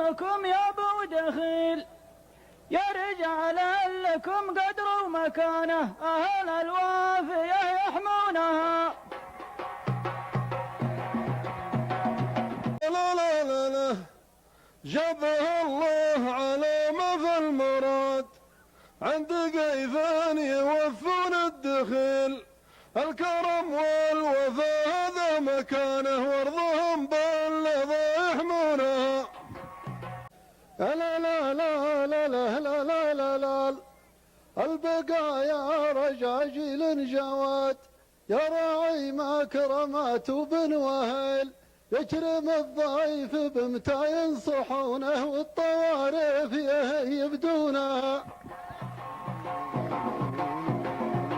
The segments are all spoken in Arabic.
لكم يا ابو دخيل، يا رجال لكم قدر ومكانه، اهل الوافيه يحمونها. لا لا لا لا جابها الله على ما في المراد، عند قيفان يوفون الدخيل، الكرم والوفا هذا مكانه، وارضهم باللظى يحمونها. لا لا لا لا لا لا لا لا لا البقايا رجاجيل جواد، يا راعي مكرمات وبن وهيل، يكرم الضيف بمتى ينصحونه، والطوارف يبدونها.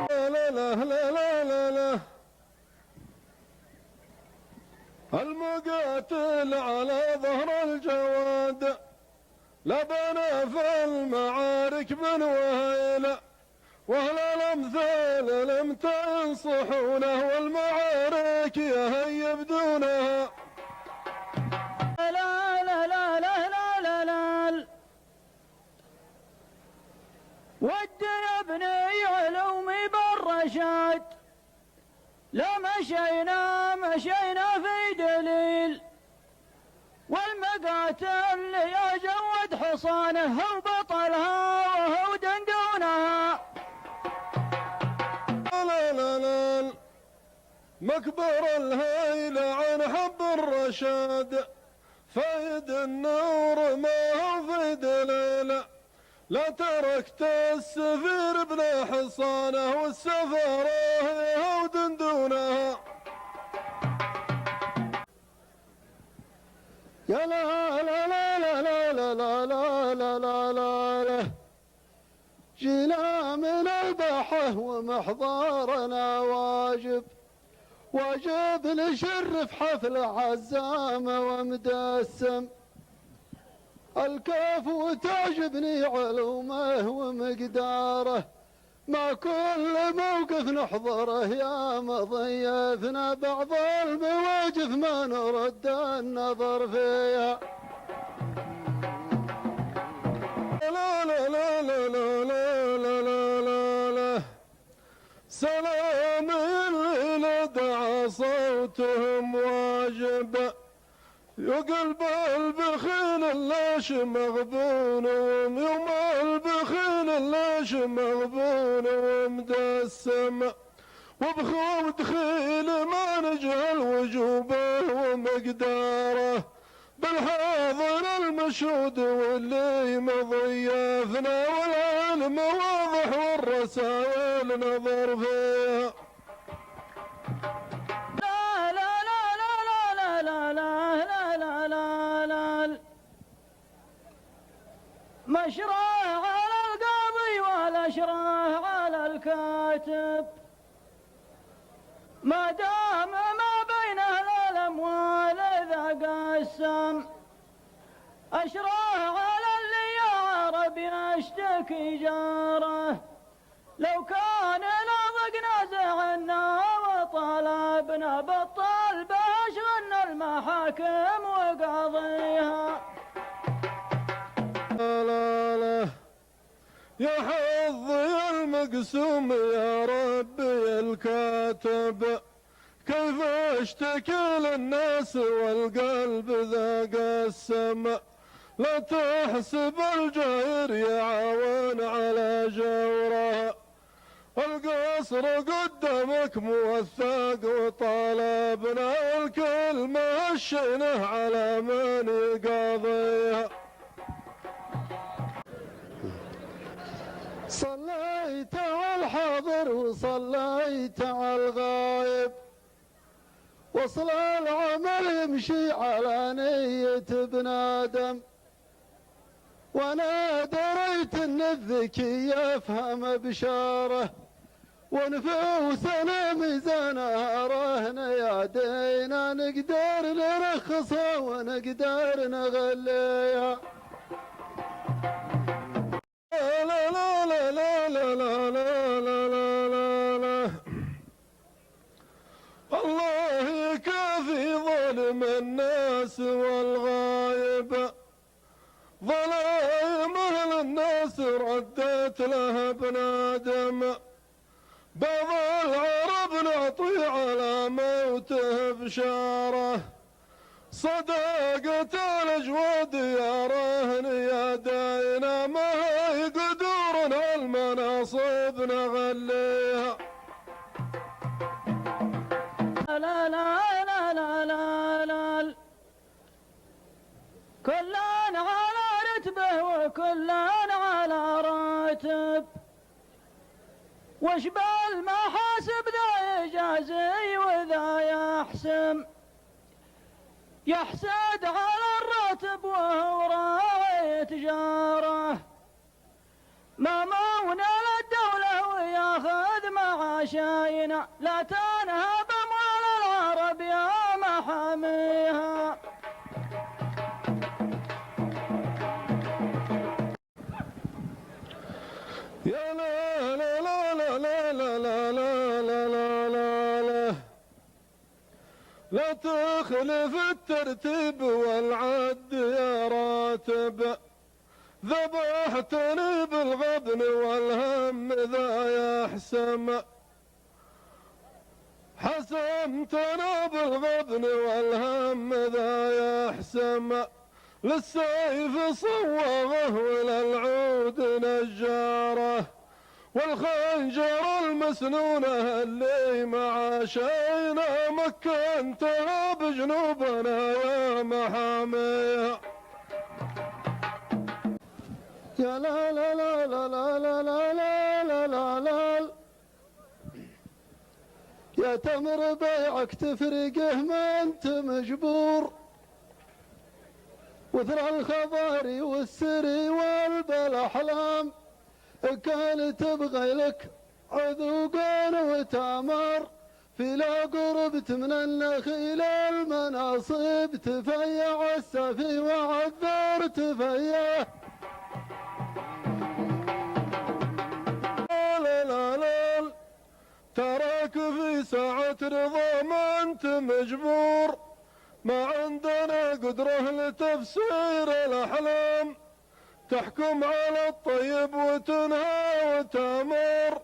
لا لا لا لا لا لا المقاتل على ظهر الجواد، لبنا في المعارك من وهيله، واهل الامثال لم تنصحونه، والمعارك يبدونها. لا لا لا لا لا لا لا ودي يا ابني علومي بالرشاد، لا مشينا في دليل، والمقاتل يا جود حصانه هو بطلها وهو دندونها. لا لا لا مكبر الهيل عن حب الرشاد، فايد النور ما هو في دليل، لا تركت السفير بلا حصانه، والسفاره هو دندونها. يا لا لا لا لا لا لا لا لا لا لا لا جينا من البحر ومحضرنا واجب نشرف حفل عزامه ومدسم، الكيف وتعجبني علومه ومقداره، ما كل موقف نحضره يا مضيفنا، بعض المواقف ما نرد النظر فيها. لا لا لا لا لا لا لا لا لا سلام اللي دعا صوتهم واجب، يقلب البخيل اللاش مغبونهم، يوم البخيل اللاش مغبون ومدسم، وبخوم دخيل ما نجهل وجوبه ومقداره، بالحاضر المشهود واللي مضيفنا، والعلم واضح والرسائل نظر فيها. مشروع على القاضي والاشراع على الكاتب، ما دام ما بين الاموال اذا قسم، اشراع على اللي يعرب يشتكي جاره، لو كان ناضقنا زعلنا وطلبنا بالطلب اشغلنا المحاكم وقاضيها. لا لا يا حظي المقسوم يا ربي الكاتب، كيف اشتكي للناس والقلب ذا قسم، لا تحسب الجاهر يعاون على جوره، القصر قدامك موثق وطالبنا، الكلمة الشنه على من يقاضيها. صليت على الحاضر وصليت على الغايب، وصل العمل يمشي على نية ابن آدم، وانا دريت ان الذكي يفهم بشاره، ونفوسنا ميزانها رهن يدينا، نقدر نرخصها ونقدر نغليها. لا لا لا لا لا لا لا لا لا لا الله يكافي ظلم الناس والغايب، بس ردت له بنادم. بعض العرب نعطي على موته بشاره، صداقة الأجواد يا رهن يا داينا، ما هي قدورنا المناصب نغليها. لا لا لا لا لا لا، كلان على رتبه وكلان على راتب، وش بالمحاسب ذا يجازي وذا يحسم، يحسد على الراتب وهو راعي تجاره، ما مون للدولة وياخذ معاشينا، لا تنهب أموال العرب يا محاميها. يا لا لا لا لا لا لا لا لا لا لا لا، لا تخلف الترتيب والعد يا راتب، ذبحتني بالغبن والهم ذا يحسم، حسمتنا بالغبن والهم ذا يحسم، للسيف صوغه وللعود نجاره، والخنجر المسنونة اللي معاشينا مكنتها بجنوبنا يا محاميها. يا لا لا لا لا لا لا لا لا لا لا، يا تمر بيعك تفرقه ما انت مجبور، وثر الخباري والسري والبالاحلام، كان تبغي لك عذوقان وتامر، في لا قربت من النخيل المناصب، تفيع السفي وعذر تفيع. لا لا لا، تراك في ساعة رضا ما انت مجبور، ما عندنا قدرة لتفسير الأحلام، تحكم على الطيب وتنهى وتامر،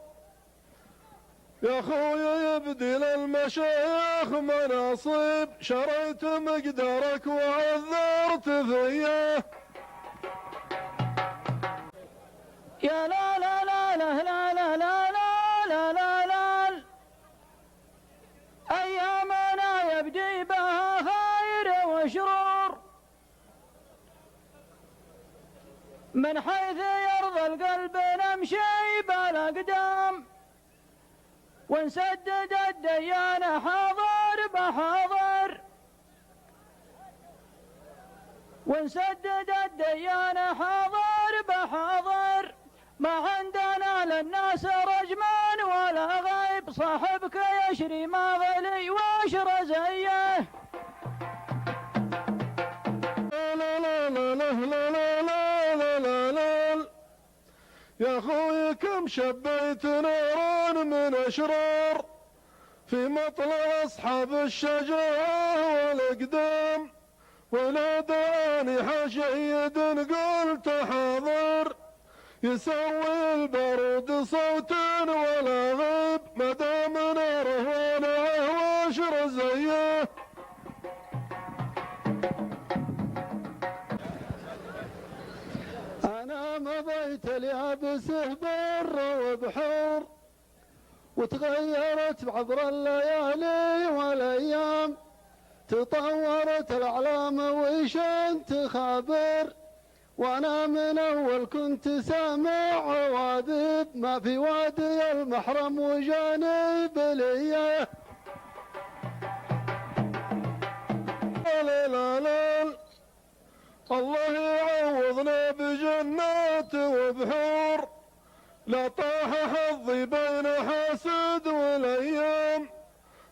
يا خويا يبدي للمشايخ مناصب، شريت مقدارك وعذرت فيه. يا لا لا لا لا لا لا لا لا لا لا، أيامنا يبدي بها خير وشرور، من حيث يرضى القلب نمشي بالأقدام، ونسدد الديان حاضر بحاضر، ونسدد الديان حاضر بحاضر، ما عندنا للناس رجمان ولا غيب، صاحبك يشري ما غلي واشرى زيه. لا لا لا لا لا لا لا لا لا، يا خوي كم شبيت نارا من أشرار، في مطلع أصحاب الشجاعة والأقدام، ولا داني حشيد قلت حاضر، يسوي البارود صوت ولا غيب، مدام ناره ونعه واشر زيه. أنا مضيت اليابسه بر وبحور، وتغيرت عبر الليالي والأيام، تطورت الأعلام وشان تخابر، وأنا من أول كنت سامع عواذب، ما في وادي المحرم وجانب ليه. لا لا لا، الله يعوضنا بجنات وبحور، لا طاح حظي بين حاسد والأيام،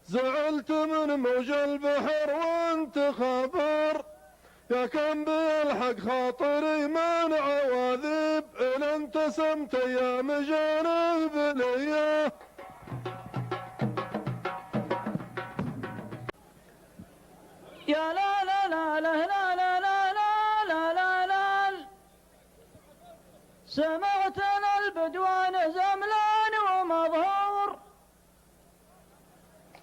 زعلت من موج البحر وانت خبر، يا كم بيلحق خاطري من عواذب، إن انتسمت أيام جانب ليه. يا لا لا لا لا لا لا لا لا لا لا، سمع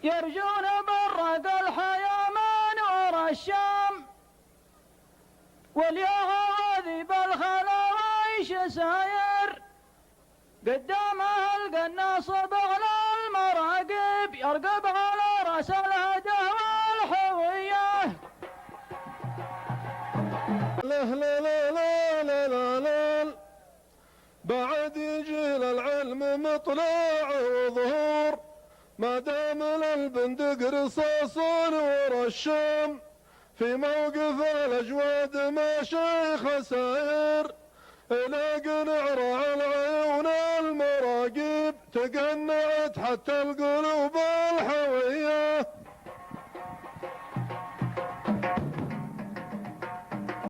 يرجون برق الحياة ما نور الشام، واليهاذب الخلاويش ساير قدامها القناص بغلى المراقب يرقب على راس الهدى والحوية. لا لا لا لا لا لا لا بعد يجي للعلم مطلع وظهور، ما دام للبندق رصاص ورا الشام، في موقف الاجواد مشايخ ساير، الى قنع العيون المراقب تقنعت حتى القلوب